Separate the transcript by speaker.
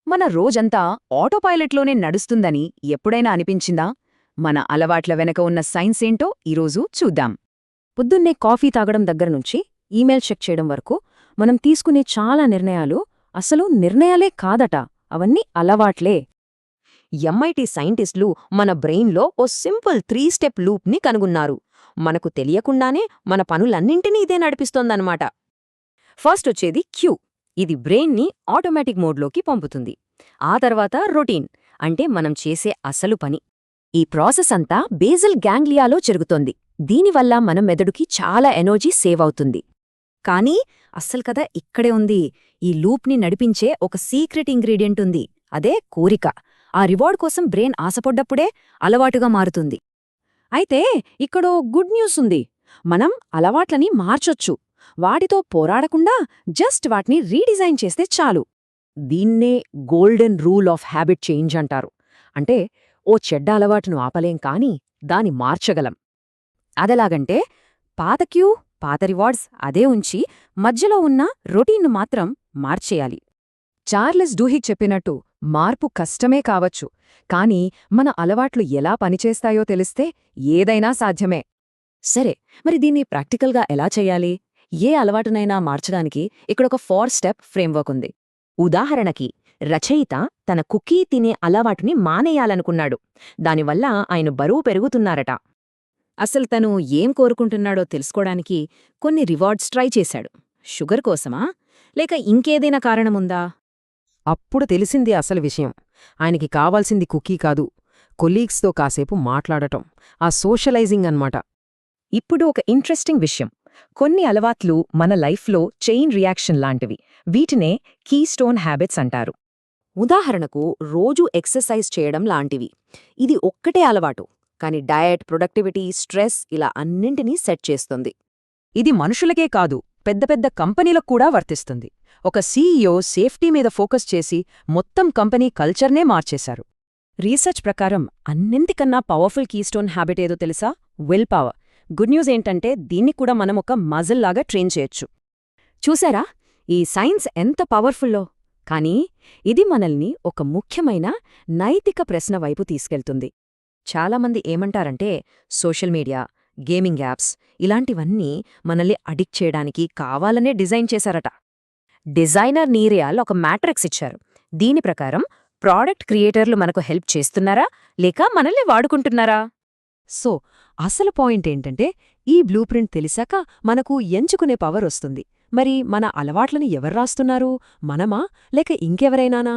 Speaker 1: మన రోజంతా ఆటోపైలట్లోనే నడుస్తుందని ఎప్పుడైనా అనిపించిందా? మన అలవాట్ల వెనక ఉన్న సైన్స్ ఏంటో ఈరోజు చూద్దాం.
Speaker 2: పొద్దున్నే కాఫీ తాగడం దగ్గరనుంచి ఈమెయిల్ చెక్ చేయడం వరకు మనం తీసుకునే చాలా నిర్ణయాలు అసలు నిర్ణయాలే కాదట, అవన్నీ అలవాట్లే.
Speaker 3: ఎంఐటి సైంటిస్టులు మన బ్రెయిన్లో ఓ సింపుల్ 3 స్టెప్ లూప్ని కనుగొన్నారు. మనకు తెలియకుండానే మన పనులన్నింటినీ ఇదే నడిపిస్తోందన్నమాట. ఫస్ట్ వచ్చేది క్యూ. ఇది బ్రెయిన్ని ఆటోమేటిక్ మోడ్లోకి పంపుతుంది. ఆ తర్వాత రొటీన్, అంటే మనం చేసే అసలు పని. ఈ ప్రాసెస్ అంతా బేజల్ గ్యాంగ్లియాలో జరుగుతోంది. దీనివల్ల మన మెదడుకి చాలా ఎనర్జీ సేవ్ అవుతుంది. కానీ అస్సలు కథ ఇక్కడే ఉంది. ఈ లూప్ని నడిపించే ఒక సీక్రెట్ ఇంగ్రీడియంట్ ఉంది. అదే కోరిక. ఆ రివార్డ్ కోసం బ్రెయిన్ ఆశపడ్డప్పుడే అలవాటుగా మారుతుంది.
Speaker 2: అయితే ఇక్కడో గుడ్ న్యూస్ ఉంది. మనం అలవాట్లని మార్చొచ్చు. వాటితో పోరాడకుండా జస్ట్ వాటిని రీడిజైన్ చేస్తే చాలు.
Speaker 3: దీన్నే golden rule of habit change అంటారు. అంటే ఓ చెడ్డ అలవాటును ఆపలేం కానీ దాని మార్చగలం.
Speaker 2: అదెలాగంటే పాత క్యూ, పాత రివార్డ్స్ అదే ఉంచి మధ్యలో ఉన్న రొటీన్ను మాత్రం మార్చేయాలి.
Speaker 1: చార్లెస్ డూహిక్ చెప్పినట్టు మార్పు కష్టమే కావచ్చు, కానీ మన అలవాట్లు ఎలా పనిచేస్తాయో తెలిస్తే ఏదైనా సాధ్యమే.
Speaker 3: సరే, మరి దీన్ని ప్రాక్టికల్గా ఎలా చెయ్యాలి? ఏ అలవాటునైనా మార్చడానికి ఇక్కడొక 4 స్టెప్ ఫ్రేమ్వర్క్ ఉంది. ఉదాహరణకి, రచయిత తన కుకీ తినే అలవాటుని మానేయాలనుకున్నాడు. దానివల్ల ఆయన బరువు పెరుగుతున్నారట.
Speaker 2: అసలు తను ఏం కోరుకుంటున్నాడో తెలుసుకోడానికి కొన్ని రివార్డ్స్ ట్రై చేశాడు. షుగర్ కోసమా, లేక ఇంకేదైనా కారణముందా?
Speaker 4: అప్పుడు తెలిసింది అసలు విషయం. ఆయనకి కావాల్సింది కుకీ కాదు, కొలీగ్స్తో కాసేపు మాట్లాడటం, ఆ సోషలైజింగ్ అన్నమాట.
Speaker 3: ఇప్పుడు ఒక ఇంట్రెస్టింగ్ విషయం. కొన్ని అలవాట్లు మన లైఫ్లో చైన్ రియాక్షన్ లాంటివి. వీటినే కీస్టోన్ హ్యాబిట్స్ అంటారు. ఉదాహరణకు, రోజూ ఎక్సర్సైజ్ చేయడం లాంటివి. ఇది ఒక్కటే అలవాటు, కానీ డయట్, ప్రొడక్టివిటీ, స్ట్రెస్ ఇలా అన్నింటినీ సెట్ చేస్తుంది.
Speaker 1: ఇది మనుషులకే కాదు, పెద్ద పెద్ద కంపెనీలకు కూడా వర్తిస్తుంది. ఒక సీఈఓ సేఫ్టీ మీద ఫోకస్ చేసి మొత్తం కంపెనీ కల్చర్నే మార్చేశారు.
Speaker 2: రీసెర్చ్ ప్రకారం అన్నింటికన్నా పవర్ఫుల్ కీస్టోన్ హ్యాబిట్ ఏదో తెలుసా? Will power. గుడ్ న్యూస్ ఏంటంటే దీన్ని కూడా మనం ఒక మజిల్ లాగా ట్రైన్ చేయొచ్చు. చూసారా ఈ సైన్స్ ఎంత పవర్ఫుల్లో? కానీ ఇది మనల్ని ఒక ముఖ్యమైన నైతిక ప్రశ్న వైపు తీసుకెళ్తుంది.
Speaker 3: చాలామంది ఏమంటారంటే, సోషల్ మీడియా, గేమింగ్ యాప్స్ ఇలాంటివన్నీ మనల్ని అడిక్ట్ చేయడానికి కావాలనే డిజైన్ చేశారట. డిజైనర్ నీరియాల్ ఒక మ్యాట్రిక్స్ ఇచ్చారు. దీని ప్రకారం ప్రోడక్ట్ క్రియేటర్లు మనకు హెల్ప్ చేస్తున్నారా లేక మనల్ని వాడుకుంటున్నారా?
Speaker 1: సో అసలు పాయింట్ ఏంటంటే, ఈ బ్లూ ప్రింట్ తెలిసాక మనకు ఎంచుకునే పవర్ వస్తుంది. మరి మన అలవాట్లను ఎవరు రాస్తున్నారు? మనమా లేక ఇంకెవరైనానా?